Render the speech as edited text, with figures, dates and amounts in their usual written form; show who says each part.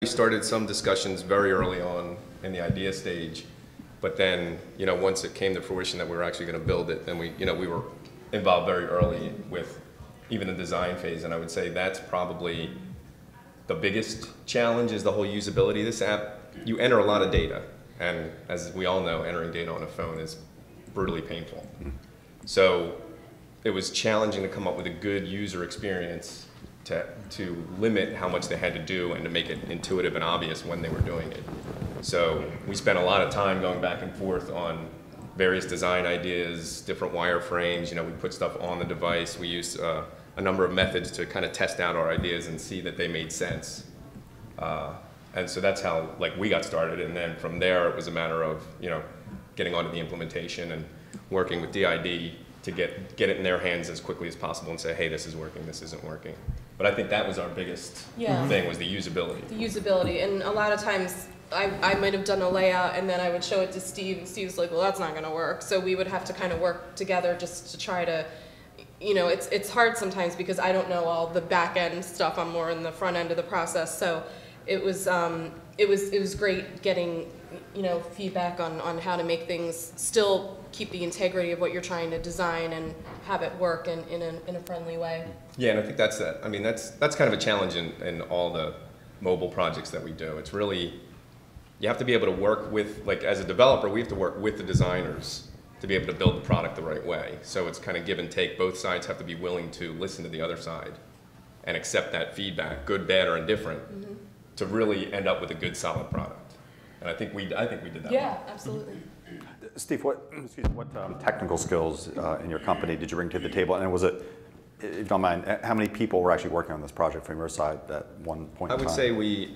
Speaker 1: We started some discussions very early on in the idea stage, but then, once it came to fruition that we were actually going to build it, then we were involved very early with even the design phase, and I would say that's probably the biggest challenge is the whole usability of this app. You enter a lot of data, and as we all know, entering data on a phone is brutally painful. So it was challenging to come up with a good user experience to limit how much they had to do and to make it intuitive and obvious when they were doing it. So we spent a lot of time going back and forth on various design ideas, different wireframes. We put stuff on the device. We used a number of methods to kind of test out our ideas and see that they made sense. And so that's how we got started. And then from there, it was a matter of getting onto the implementation and working with DID to get it in their hands as quickly as possible and say, hey, this is working, this isn't working. But I think that was our biggest thing, was the usability.
Speaker 2: The usability, and a lot of times I might have done a layout and then I would show it to Steve, and Steve's like, well, that's not going to work. So we would have to kind of work together just to try to, it's hard sometimes because I don't know all the back end stuff. I'm more in the front end of the process. So it was great getting feedback on how to make things still keep the integrity of what you're trying to design and have it work in a friendly way. Yeah,
Speaker 1: and I think that's that. I mean, that's kind of a challenge in all the mobile projects that we do. It's really, you have to be able to work with, as a developer, we have to work with the designers to be able to build the product the right way. So it's kind of give and take. Both sides have to be willing to listen to the other side and accept that feedback, good, bad, or indifferent, to really end up with a good, solid product. And I think we did that.
Speaker 2: Yeah, absolutely.
Speaker 3: Steve, what technical skills in your company did you bring to the table? And was it, if you don't mind, how many people were actually working on this project from your side at one point in time?
Speaker 1: I would say we